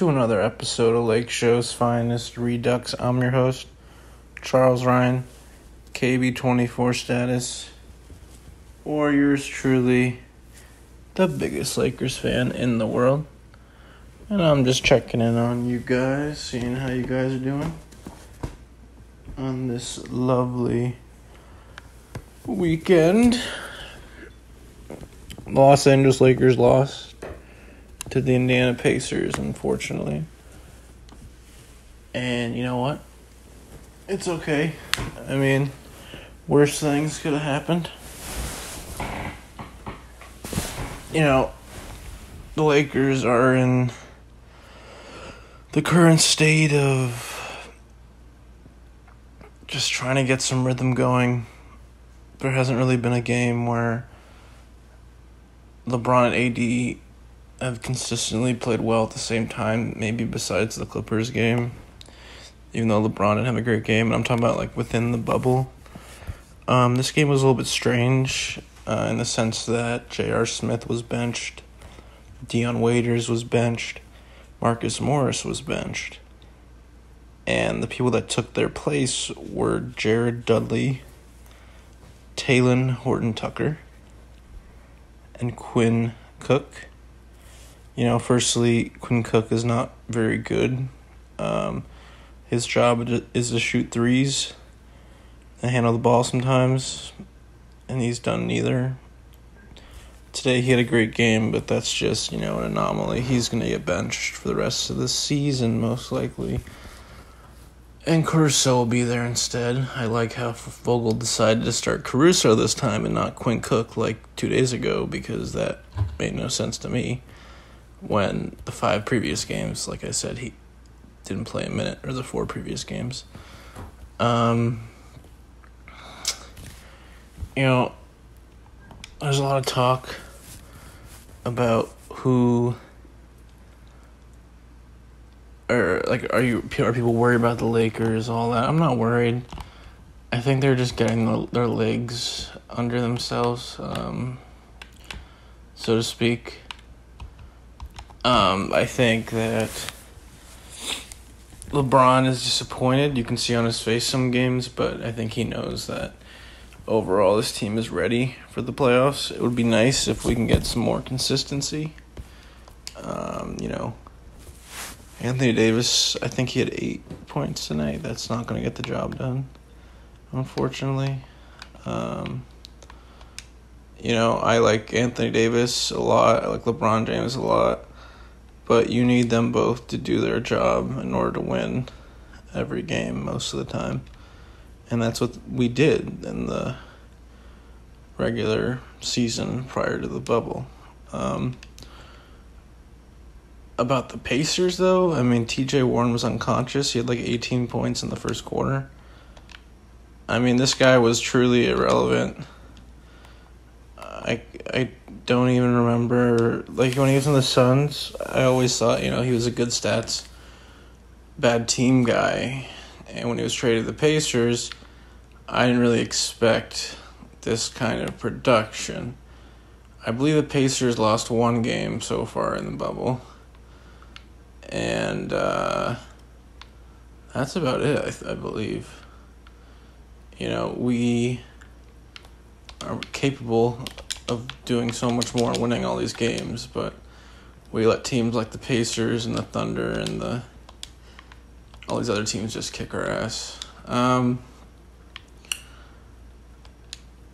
to another episode of Lakeshow's finest Redux. I'm your host, Charles Ryan, KB24 status, or yours truly, the biggest Lakers fan in the world. And I'm just checking in on you guys, seeing how you guys are doing on this lovely weekend. Los Angeles Lakers lost to the Indiana Pacers, unfortunately. And you know what? It's okay. I mean, worse things could have happened. You know, the Lakers are in the current state of just trying to get some rhythm going. There hasn't really been a game where LeBron and AD have consistently played well at the same time, maybe besides the Clippers game, even though LeBron didn't have a great game. And I'm talking about like within the bubble. This game was a little bit strange in the sense that J.R. Smith was benched, Dion Waiters was benched, Marcus Morris was benched, and the people that took their place were Jared Dudley, Talen Horton-Tucker, and Quinn Cook. You know, firstly, Quinn Cook is not very good. His job is to shoot threes and handle the ball sometimes, and he's done neither. Today he had a great game, but that's just, an anomaly. He's going to get benched for the rest of the season, most likely. And Caruso will be there instead. I like how Vogel decided to start Caruso this time and not Quinn Cook like 2 days ago, because that made no sense to me. When the 5 previous games, like I said, he didn't play a minute, or the 4 previous games. There's a lot of talk about who, or like, are people worried about the Lakers, all that? I'm not worried. I think they're just getting their legs under themselves, so to speak. I think that LeBron is disappointed. You can see on his face some games, but I think he knows that overall this team is ready for the playoffs. It would be nice if we can get some more consistency. Anthony Davis, I think he had 8 points tonight. That's not going to get the job done, unfortunately. I like Anthony Davis a lot. I like LeBron James a lot. But you need them both to do their job in order to win every game most of the time. And that's what we did in the regular season prior to the bubble. About the Pacers, though, TJ Warren was unconscious. He had like 18 points in the first quarter. This guy was truly irrelevant. I don't even remember, like, when he was in the Suns, I always thought, he was a good stats, bad team guy. And when he was traded to the Pacers, I didn't really expect this kind of production. I believe the Pacers lost 1 game so far in the bubble. And that's about it, I believe. We are capable of doing so much more and winning all these games, but we let teams like the Pacers and the Thunder and all these other teams just kick our ass.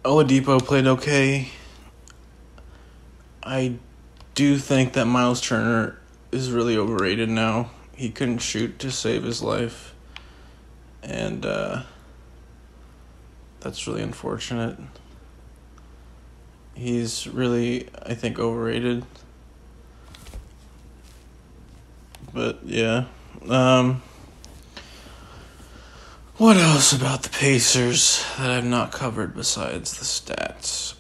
Oladipo played okay. I do think that Miles Turner is really overrated now. He couldn't shoot to save his life, and that's really unfortunate. He's really, I think, overrated. But, yeah. What else about the Pacers that I've not covered besides the stats?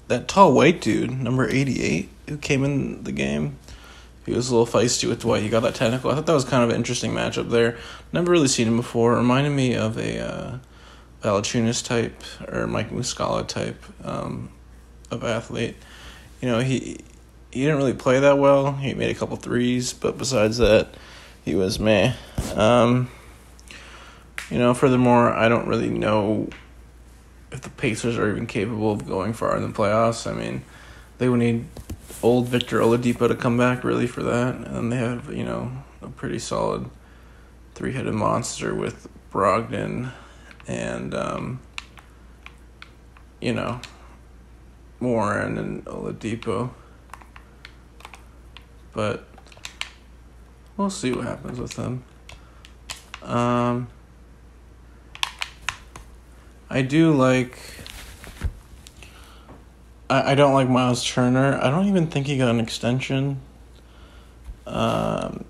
That tall white dude, number 88, who came in the game. He was a little feisty with Dwight. He got that technical. I thought that was kind of an interesting matchup there. Never really seen him before. Reminded me of a Valanciunas type or Mike Muscala type of athlete. He he didn't really play that well. He made a couple threes, but besides that, he was meh. Furthermore, I don't really know if the Pacers are even capable of going far in the playoffs. I mean, they would need old Victor Oladipo to come back really for that, and they have, a pretty solid three-headed monster with Brogdon and, Warren and Oladipo. But we'll see what happens with them. I do like... I don't like Miles Turner. I don't even think he got an extension.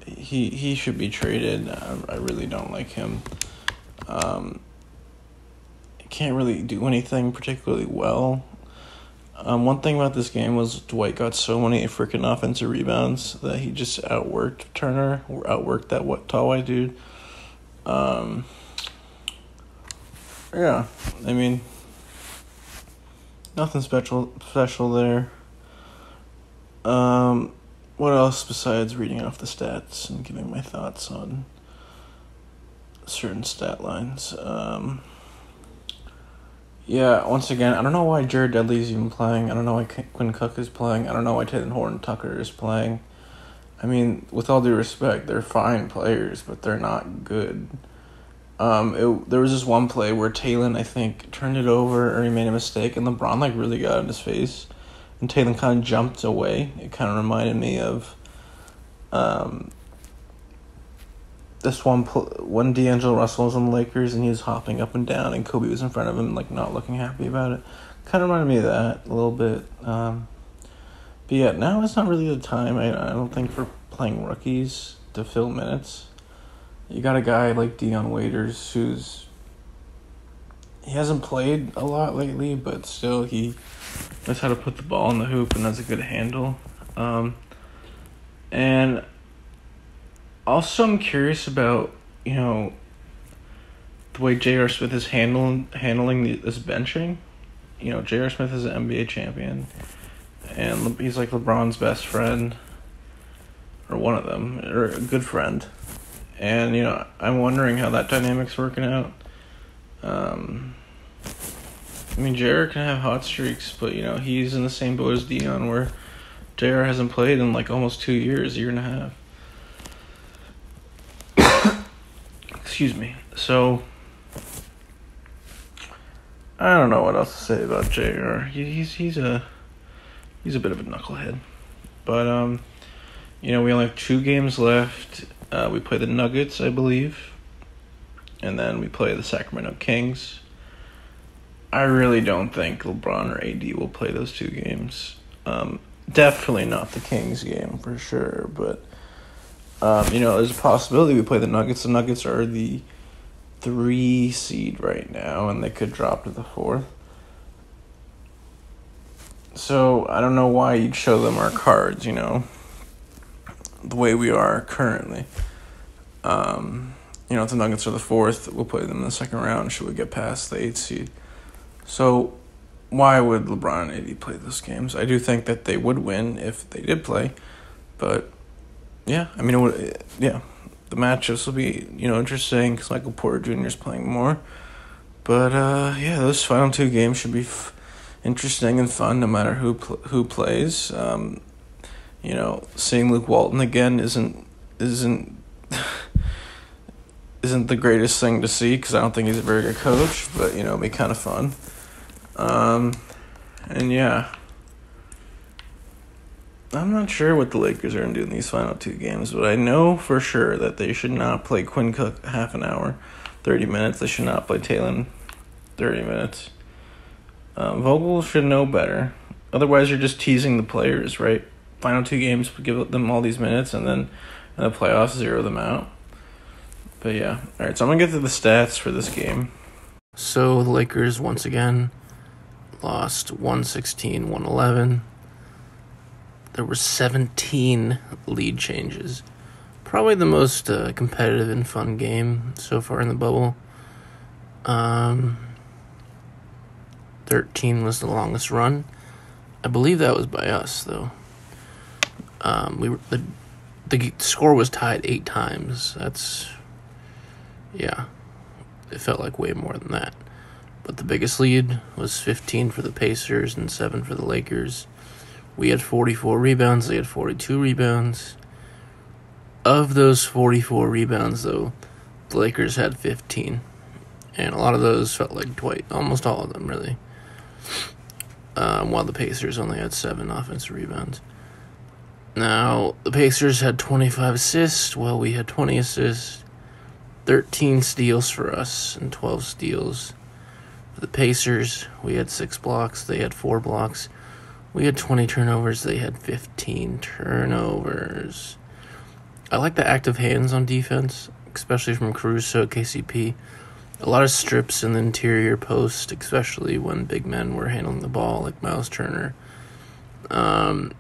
He should be traded. I really don't like him. He can't really do anything particularly well. One thing about this game was Dwight got so many freaking offensive rebounds that he just outworked Turner, or outworked that tall white dude. Yeah, I mean, nothing special there. What else besides reading off the stats and giving my thoughts on certain stat lines? Yeah, once again, I don't know why Jared Dudley's even playing. I don't know why Quinn Cook is playing. I don't know why Taylor Horton-Tucker is playing. I mean, with all due respect, they're fine players, but they're not good. There was this one play where Taylor, I think, turned it over or he made a mistake, and LeBron really got in his face, and Taylor kind of jumped away. It kind of reminded me of this when D'Angelo Russell was on the Lakers and he was hopping up and down and Kobe was in front of him, not looking happy about it. Kind of reminded me of that a little bit. But yeah, now it's not really the time, I don't think, for playing rookies to fill minutes. You got a guy like Dion Waiters he hasn't played a lot lately, but still he knows how to put the ball in the hoop and has a good handle. And also I'm curious about, the way J.R. Smith is handling this benching. J.R. Smith is an NBA champion, and he's like LeBron's best friend, or one of them, or a good friend. And, I'm wondering how that dynamic's working out. J.R. can have hot streaks, but, he's in the same boat as Dion, where J.R. hasn't played in, almost 2 years, a year and a half. Excuse me. So, I don't know what else to say about J.R. He's a bit of a knucklehead. But, we only have 2 games left. We play the Nuggets, I believe. And then we play the Sacramento Kings. I really don't think LeBron or AD will play those 2 games. Definitely not the Kings game, for sure. But, there's a possibility we play the Nuggets. The Nuggets are the 3 seed right now, and they could drop to the 4th. So, I don't know why you'd show them our cards, the way we are currently. If the Nuggets are the 4th, we'll play them in the second round should we get past the 8th seed. So, why would LeBron and AD play those games? I do think that they would win if they did play, but yeah, the matchups will be, interesting because Michael Porter Jr. is playing more. But, those final 2 games should be interesting and fun no matter who plays. Seeing Luke Walton again isn't the greatest thing to see because I don't think he's a very good coach, but, it'll be kind of fun. I'm not sure what the Lakers are going to do in these final 2 games, but I know for sure that they should not play Quinn Cook half an hour, 30 minutes. They should not play Taylor 30 minutes. Vogel should know better. Otherwise, you're just teasing the players, right? Final 2 games, give them all these minutes, and then in the playoffs, zero them out. But yeah. All right, so I'm going to get to the stats for this game. So the Lakers, once again, lost 116-111. There were 17 lead changes. Probably the most competitive and fun game so far in the bubble. 13 was the longest run. I believe that was by us, though. The score was tied 8 times. Yeah, it felt like way more than that. But the biggest lead was 15 for the Pacers and 7 for the Lakers. We had 44 rebounds. They had 42 rebounds. Of those 44 rebounds, though, the Lakers had 15. And a lot of those felt like Dwight. Almost all of them, really. While the Pacers only had 7 offensive rebounds. Now, the Pacers had 25 assists, while we had 20 assists. 13 steals for us and 12 steals. For the Pacers, we had 6 blocks. They had 4 blocks. We had 20 turnovers. They had 15 turnovers. I like the active hands on defense, especially from Caruso at KCP. A lot of strips in the interior post, especially when big men were handling the ball, like Miles Turner. And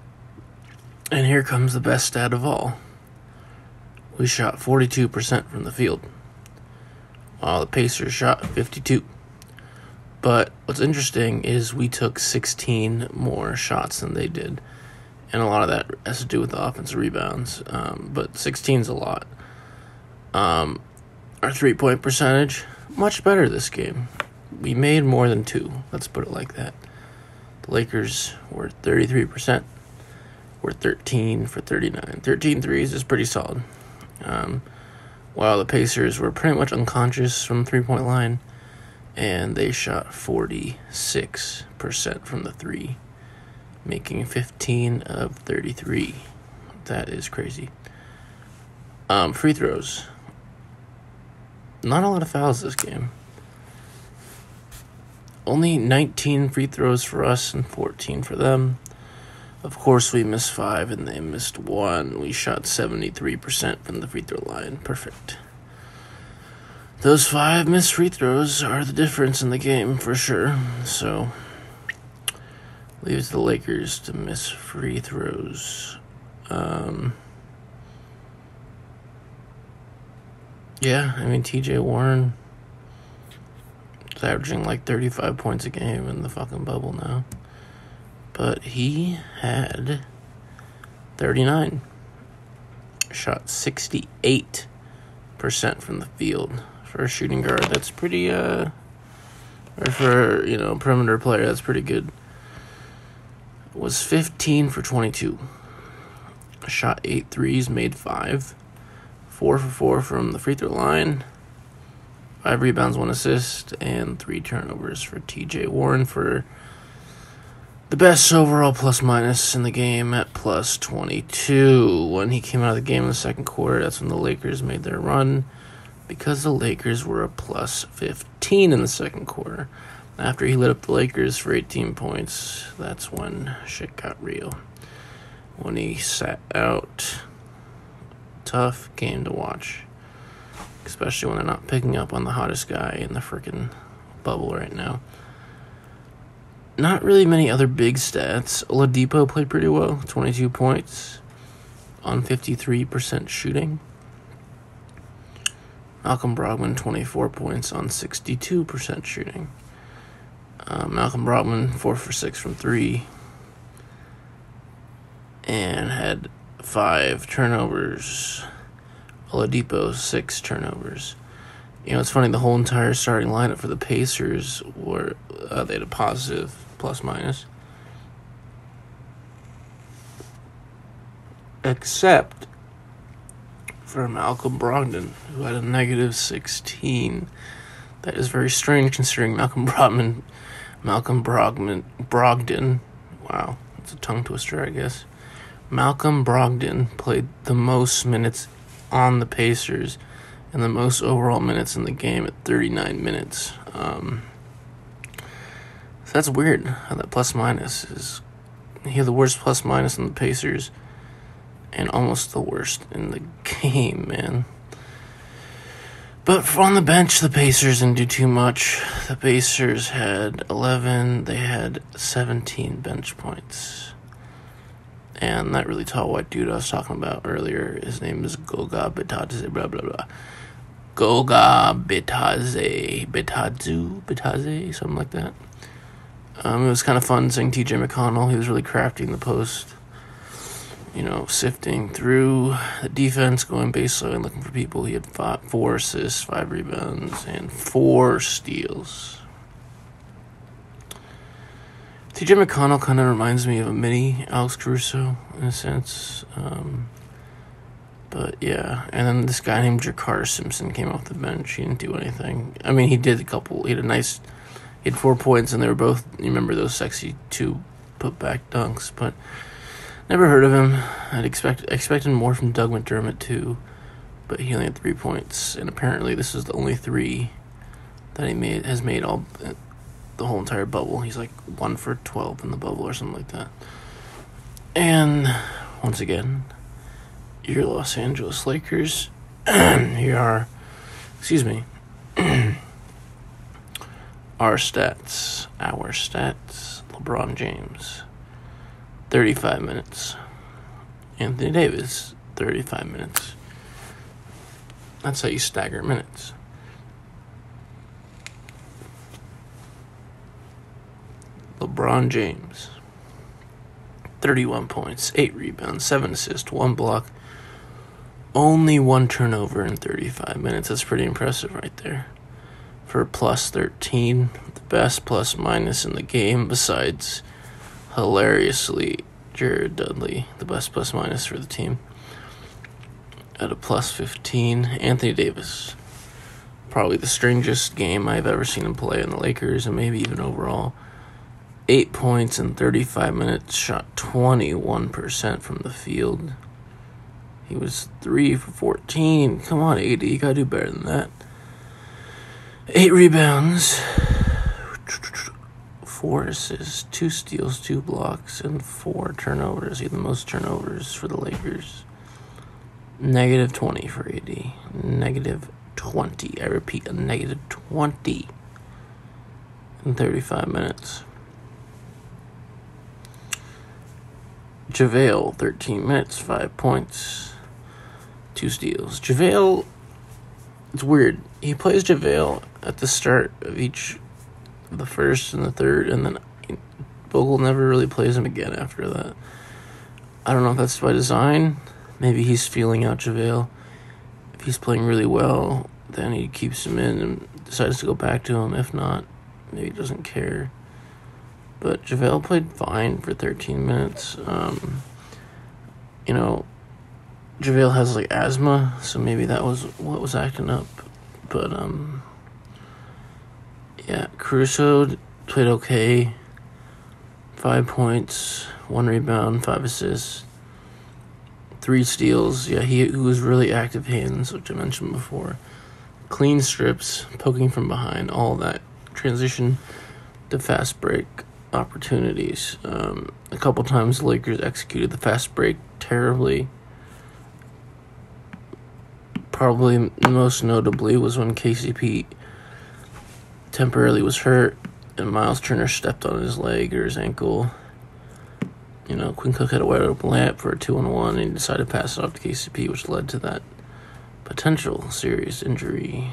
here comes the best stat of all. We shot 42% from the field, while the Pacers shot 52%. But what's interesting is we took 16 more shots than they did. And a lot of that has to do with the offensive rebounds. But 16 is a lot. Our 3-point percentage, much better this game. We made more than 2. Let's put it like that. The Lakers were 33%. We're 13 for 39. 13 threes is pretty solid. While the Pacers were pretty much unconscious from the 3-point line. And they shot 46% from the 3. Making 15 of 33. That is crazy. Free throws. Not a lot of fouls this game. Only 19 free throws for us and 14 for them. Of course, we missed 5 and they missed 1. We shot 73% from the free throw line. Perfect. Those 5 missed free throws are the difference in the game for sure. So, leaves the Lakers to miss free throws. Yeah, I mean, TJ Warren is averaging like 35 points a game in the fucking bubble now. But he had 39. Shot 68% from the field. For a shooting guard, that's pretty, or for, perimeter player, that's pretty good. Was 15 for 22. Shot 8 threes, made 5. 4 for 4 from the free throw line. 5 rebounds, 1 assist, and 3 turnovers for TJ Warren for the best overall plus-minus in the game at plus 22. When he came out of the game in the second quarter, that's when the Lakers made their run, because the Lakers were a plus 15 in the second quarter. After he lit up the Lakers for 18 points, that's when shit got real. When he sat out. Tough game to watch. Especially when they're not picking up on the hottest guy in the freaking bubble right now. Not really many other big stats. Oladipo played pretty well. 22 points on 53% shooting. Malcolm Brogdon, 24 points on 62% shooting. Malcolm Brogdon, 4 for 6 from 3. And had 5 turnovers. Oladipo, 6 turnovers. It's funny, the whole entire starting lineup for the Pacers were, they had a positive plus-minus. Except for Malcolm Brogdon, who had a negative 16. That is very strange considering Malcolm Brogdon, wow, it's a tongue twister, I guess. Malcolm Brogdon played the most minutes on the Pacers and the most overall minutes in the game at 39 minutes. So that's weird how that plus-minus is. He had the worst plus-minus in the Pacers and almost the worst in the game, man. But on the bench, the Pacers didn't do too much. The Pacers had 11. They had 17 bench points. And that really tall white dude I was talking about earlier, his name is Goga Bitadze, blah, blah, blah. Goga Bitadze, something like that. It was kind of fun seeing TJ McConnell. He was really crafty in the post. sifting through the defense, going baseline, looking for people. He had 4 assists, 5 rebounds, and 4 steals. TJ McConnell kind of reminds me of a mini Alex Caruso in a sense. But yeah, and then this guy named Jakar Simpson came off the bench. He didn't do anything. I mean, he did a couple. He had 4 points, and they were both, you remember those sexy 2 put-back dunks, but never heard of him. I'd expected more from Doug McDermott too, but he only had 3 points, and apparently this is the only 3 that he has made all the whole entire bubble. He's like 1 for 12 in the bubble or something like that. And once again, your Los Angeles Lakers. Here are, our stats. LeBron James, 35 minutes. Anthony Davis, 35 minutes. That's how you stagger minutes. LeBron James, 31 points, 8 rebounds, 7 assists, 1 block, only 1 turnover in 35 minutes. That's pretty impressive right there. For plus 13, the best plus minus in the game, besides, hilariously, Jared Dudley, the best plus minus for the team, at a plus 15. Anthony Davis, probably the strangest game I've ever seen him play in the Lakers, and maybe even overall. 8 points in 35 minutes, shot 21% from the field. He was 3 for 14. Come on, AD, you gotta do better than that. 8 rebounds, 4 assists, 2 steals, 2 blocks, and 4 turnovers. He had the most turnovers for the Lakers. Negative 20 for AD. Negative 20. I repeat, a negative 20 in 35 minutes. JaVale, 13 minutes, 5 points, 2 steals. JaVale, it's weird. He plays JaVale at the start of each, the first and the third, and then Vogel never really plays him again after that. I don't know if that's by design. Maybe he's feeling out JaVale. If he's playing really well, then he keeps him in and decides to go back to him. If not, maybe he doesn't care. But JaVale played fine for 13 minutes. JaVale has like asthma, so maybe that was what was acting up. But yeah, Caruso played okay. 5 points, 1 rebound, 5 assists, 3 steals. Yeah, he was really active hands, which I mentioned before. Clean strips, poking from behind, all that. Transition to fast break opportunities. A couple times the Lakers executed the fast break terribly. Probably most notably was when KCP temporarily was hurt and Miles Turner stepped on his leg or his ankle. Quinn Cook had a wide open layup for a 2-on-1 and he decided to pass it off to KCP, which led to that potential serious injury.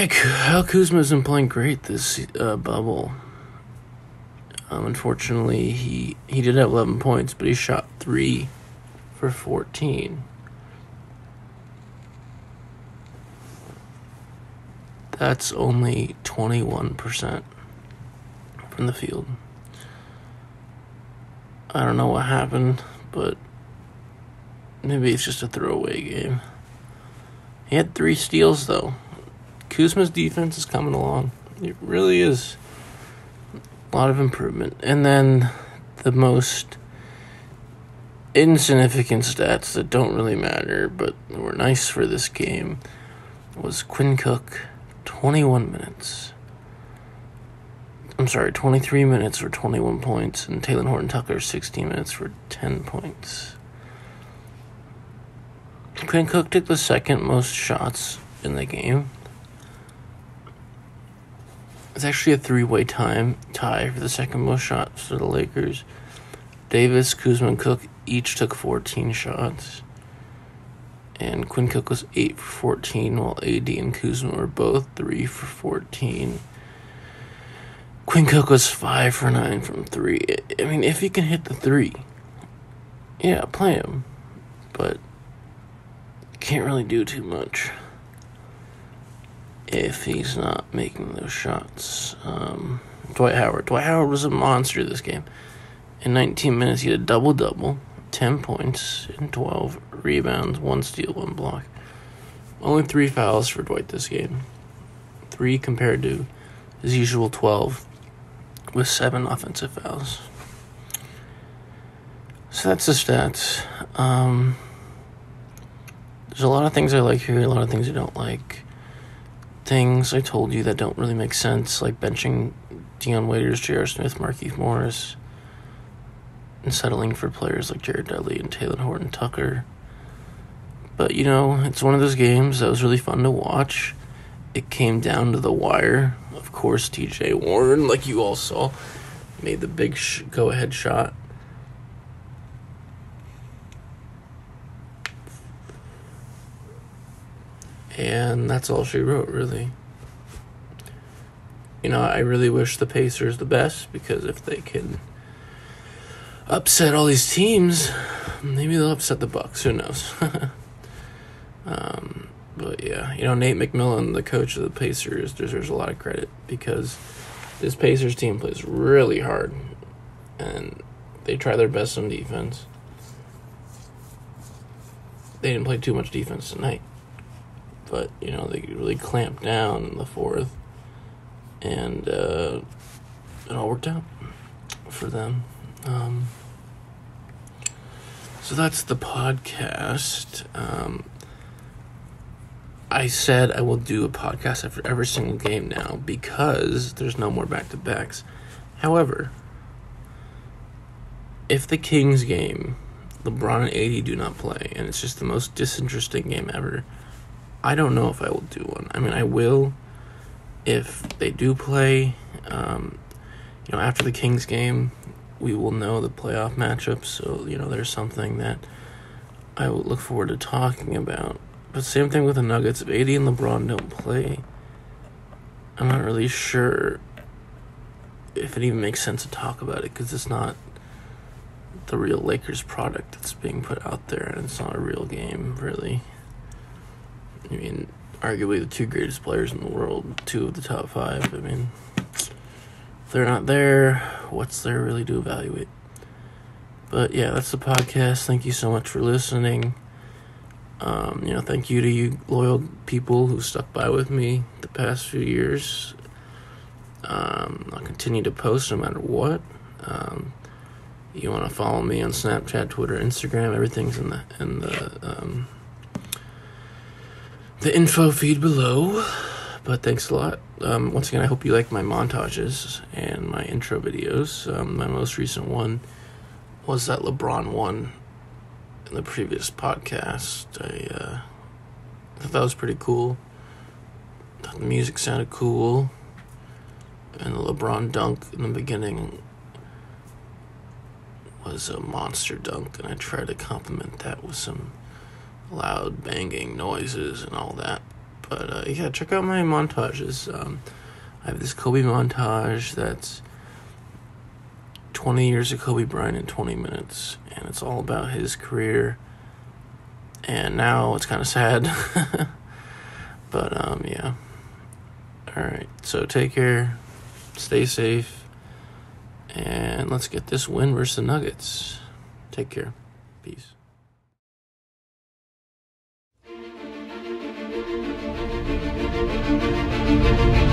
Kyle Kuzma's been playing great this bubble. Unfortunately, he did have 11 points, but he shot 3 for 14. That's only 21% from the field. I don't know what happened, but maybe it's just a throwaway game. He had 3 steals, though. Kuzma's defense is coming along. It really is. A lot of improvement. And then the most insignificant stats that don't really matter, but were nice for this game, was Quinn Cook, 23 minutes for 21 points, and Talen Horton-Tucker, 16 minutes for 10 points. Quinn Cook took the second most shots in the game. It's actually a 3-way tie for the second most shots for the Lakers. Davis, Kuzma, and Cook each took 14 shots. And Quinn Cook was 8 for 14, while AD and Kuzma were both 3 for 14. Quinn Cook was 5 for 9 from 3. I mean, if he can hit the 3, yeah, play him, but can't really do too much if he's not making those shots. Dwight Howard was a monster this game. In 19 minutes, he had a double-double, 10 points, and 12 rebounds, 1 steal, 1 block. Only 3 fouls for Dwight this game. 3 compared to his usual 12, with 7 offensive fouls. So that's the stats. There's a lot of things I like here, a lot of things I don't like. Things I told you that don't really make sense, like benching Dion Waiters, J.R. Smith, Markieff Morris, and settling for players like Jared Dudley and Taylor Horton Tucker. But, it's one of those games that was really fun to watch. It came down to the wire. Of course, TJ Warren, like you all saw, made the big go-ahead shot. And that's all she wrote, really. I really wish the Pacers the best, because if they can upset all these teams, maybe they'll upset the Bucks. Who knows? But yeah, Nate McMillan, the coach of the Pacers, deserves a lot of credit, because this Pacers team plays really hard, and they try their best on defense. They didn't play too much defense tonight, but they really clamped down in the fourth, and it all worked out for them. So that's the podcast. I said I will do a podcast after every single game now, because there's no more back-to-backs. However, if the Kings game, LeBron and AD do not play, and it's just the most disinteresting game ever, I don't know if I will do one. I mean, I will if they do play. After the Kings game, we will know the playoff matchups, so, there's something that I will look forward to talking about. But same thing with the Nuggets. If AD and LeBron don't play, I'm not really sure if it even makes sense to talk about it, because it's not the real Lakers product that's being put out there, and it's not a real game, really. I mean, arguably the 2 greatest players in the world, 2 of the top 5. I mean, if they're not there, what's there really to evaluate? But yeah, that's the podcast. Thank you so much for listening. Thank you to you loyal people who stuck by with me the past few years. I'll continue to post no matter what. You want to follow me on Snapchat, Twitter, Instagram, everything's in the info feed below. But thanks a lot. Once again, I hope you like my montages and my intro videos. My most recent one was that LeBron one in the previous podcast. I thought that was pretty cool. I thought the music sounded cool. And the LeBron dunk in the beginning was a monster dunk, and I tried to complement that with some loud banging noises and all that. But yeah, check out my montages. I have this Kobe montage that's 20 years of Kobe Bryant in 20 minutes, and it's all about his career. And now it's kind of sad. But yeah. Alright, so take care, stay safe, and let's get this win versus the Nuggets. Take care. Peace. Thank you.